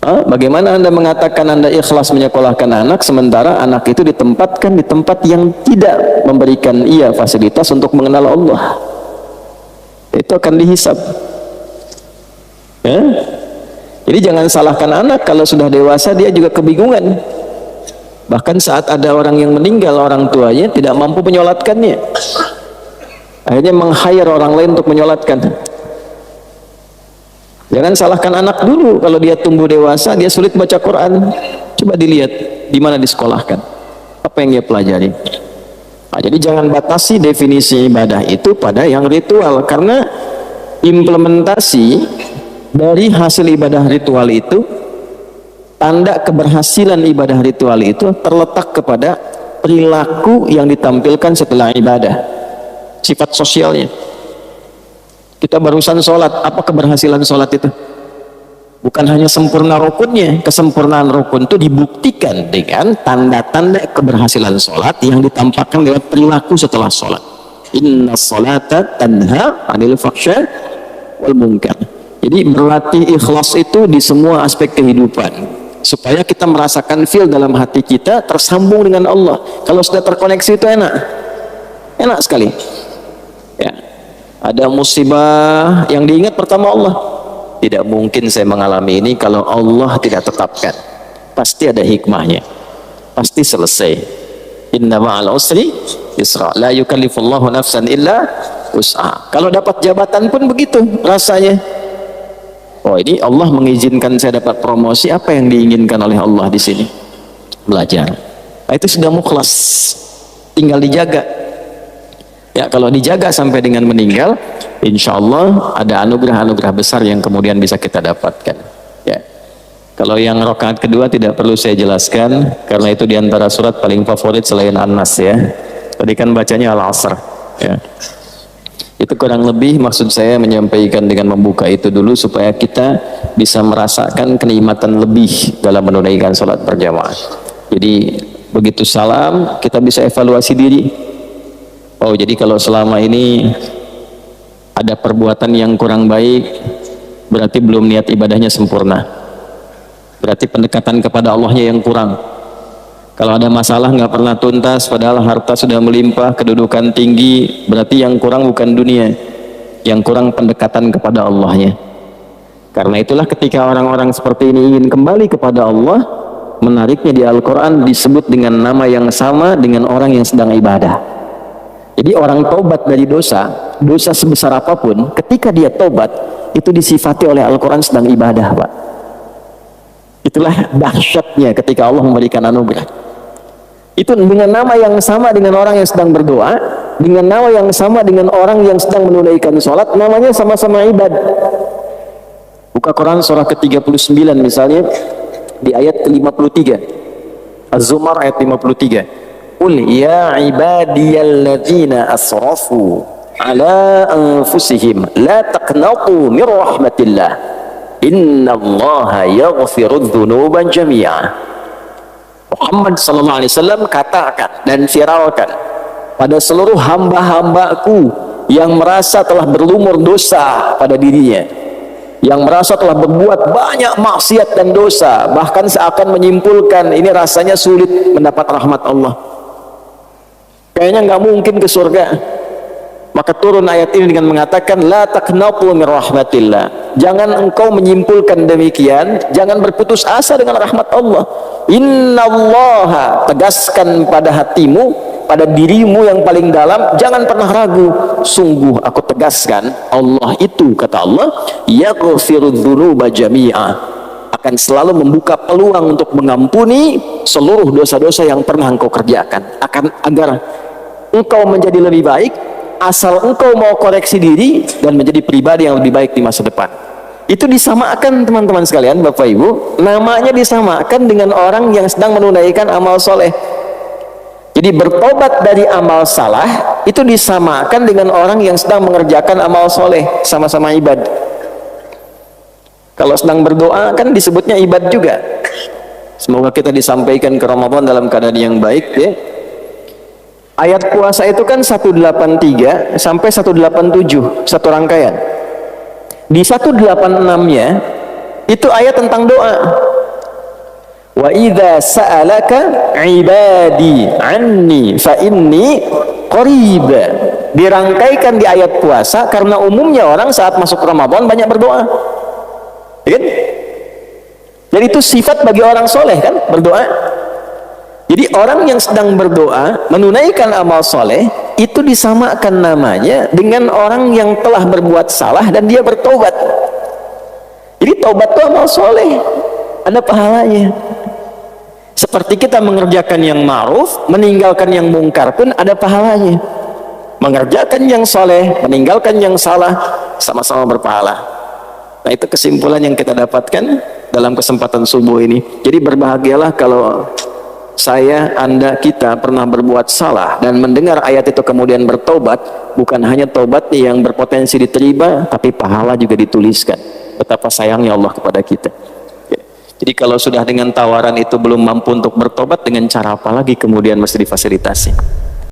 Bagaimana Anda mengatakan Anda ikhlas menyekolahkan anak, sementara anak itu ditempatkan di tempat yang tidak memberikan ia fasilitas untuk mengenal Allah? Itu akan dihisab. Ya? Jadi jangan salahkan anak, kalau sudah dewasa dia juga kebingungan. Bahkan saat ada orang yang meninggal, orang tuanya tidak mampu menyolatkannya, akhirnya meng-hire orang lain untuk menyolatkan. Jangan salahkan anak dulu, kalau dia tumbuh dewasa dia sulit baca Quran, coba dilihat di mana disekolahkan, apa yang dia pelajari. Jadi jangan batasi definisi ibadah itu pada yang ritual, karena implementasi dari hasil ibadah ritual itu, tanda keberhasilan ibadah ritual itu terletak kepada perilaku yang ditampilkan setelah ibadah, sifat sosialnya. Kita barusan sholat, apa keberhasilan sholat itu? Bukan hanya sempurna rukunnya, kesempurnaan rukun itu dibuktikan dengan tanda-tanda keberhasilan sholat yang ditampakkan lewat perilaku setelah sholat. Inna sholata tanha 'anil fahsya wal munkar. Jadi berlatih ikhlas itu di semua aspek kehidupan, supaya kita merasakan feel dalam hati kita tersambung dengan Allah. Kalau sudah terkoneksi itu enak sekali. Ya. Ada musibah yang diingat pertama Allah. Tidak mungkin saya mengalami ini kalau Allah tidak tetapkan. Pasti ada hikmahnya, pasti selesai. Inna ma'al usri yusra, la yukallifullahu nafsan illa wus'aha. Kalau dapat jabatan pun begitu rasanya. Oh, ini Allah mengizinkan saya dapat promosi, apa yang diinginkan oleh Allah di sini? Belajar. Nah, itu sudah mukhlas, tinggal dijaga. Ya, kalau dijaga sampai dengan meninggal, insya Allah ada anugerah-anugerah besar yang kemudian bisa kita dapatkan. Ya. Kalau yang rakaat kedua tidak perlu saya jelaskan, karena itu diantara surat paling favorit selain An-Nas ya. Tadi kan bacanya Al-Asr. Ya. Itu kurang lebih maksud saya menyampaikan dengan membuka itu dulu, supaya kita bisa merasakan kenikmatan lebih dalam menunaikan sholat berjamaah. Jadi begitu salam kita bisa evaluasi diri. Oh, jadi kalau selama ini ada perbuatan yang kurang baik, berarti belum niat ibadahnya sempurna, berarti pendekatan kepada Allahnya yang kurang. Kalau ada masalah nggak pernah tuntas, padahal harta sudah melimpah, kedudukan tinggi, berarti yang kurang bukan dunia, yang kurang pendekatan kepada Allahnya. Karena itulah ketika orang-orang seperti ini ingin kembali kepada Allah, menariknya di Al-Quran disebut dengan nama yang sama dengan orang yang sedang ibadah. Jadi orang tobat dari dosa, dosa sebesar apapun, ketika dia tobat, itu disifati oleh Al-Quran sedang ibadah, Pak. Itulah dahsyatnya ketika Allah memberikan anugerah. Itu dengan nama yang sama dengan orang yang sedang berdoa, dengan nama yang sama dengan orang yang sedang menunaikan sholat, namanya sama-sama ibad. Buka Quran surah ke-39 misalnya, di ayat ke-53. Az-Zumar ayat 53. Qul ya ibadiyalladzina asrafu ala anfusihim la taqnatu min rahmatillah innallaha yaghfirudz dzunuba jami'a. Muhammad sallallahu alaihi wasallam katakan dan viralkan pada seluruh hamba-hambaku yang merasa telah berlumur dosa pada dirinya, yang merasa telah berbuat banyak maksiat dan dosa, bahkan seakan menyimpulkan ini rasanya sulit mendapat rahmat Allah, kayaknya nggak mungkin ke surga, maka turun ayat ini dengan mengatakan la taqnatu min rahmatillah, jangan engkau menyimpulkan demikian, jangan berputus asa dengan rahmat Allah. Innallaha, tegaskan pada hatimu, pada dirimu yang paling dalam, jangan pernah ragu, sungguh aku tegaskan, Allah itu, kata Allah, yaghfirudz dzunuba jami'a, akan selalu membuka peluang untuk mengampuni seluruh dosa-dosa yang pernah engkau kerjakan, agar engkau menjadi lebih baik, asal engkau mau koreksi diri dan menjadi pribadi yang lebih baik di masa depan. Itu disamakan teman-teman sekalian, Bapak Ibu, namanya disamakan dengan orang yang sedang menunaikan amal soleh. Jadi bertobat dari amal salah itu disamakan dengan orang yang sedang mengerjakan amal soleh, sama-sama ibad. Kalau sedang berdoa kan disebutnya ibad juga. Semoga kita disampaikan ke Ramadan dalam keadaan yang baik ya. Ayat puasa itu kan 183 sampai 187, satu rangkaian. Di 186-nya itu ayat tentang doa. Wa idza sa'alaka ibadi anni fa inni qarib. Dirangkaikan di ayat puasa karena umumnya orang saat masuk Ramadan banyak berdoa. Ya kan? Jadi itu sifat bagi orang soleh kan, berdoa. Jadi orang yang sedang berdoa menunaikan amal soleh itu disamakan namanya dengan orang yang telah berbuat salah dan dia bertobat. Jadi tobat itu amal soleh, ada pahalanya. Seperti kita mengerjakan yang ma'ruf, meninggalkan yang mungkar pun ada pahalanya. Mengerjakan yang soleh, meninggalkan yang salah, sama-sama berpahala. Nah, itu kesimpulan yang kita dapatkan dalam kesempatan subuh ini. Jadi berbahagialah kalau saya, Anda, kita pernah berbuat salah dan mendengar ayat itu kemudian bertobat. Bukan hanya tobatnya yang berpotensi diterima, tapi pahala juga dituliskan. Betapa sayangnya Allah kepada kita. Jadi kalau sudah dengan tawaran itu belum mampu untuk bertobat, dengan cara apa lagi kemudian mesti difasilitasi?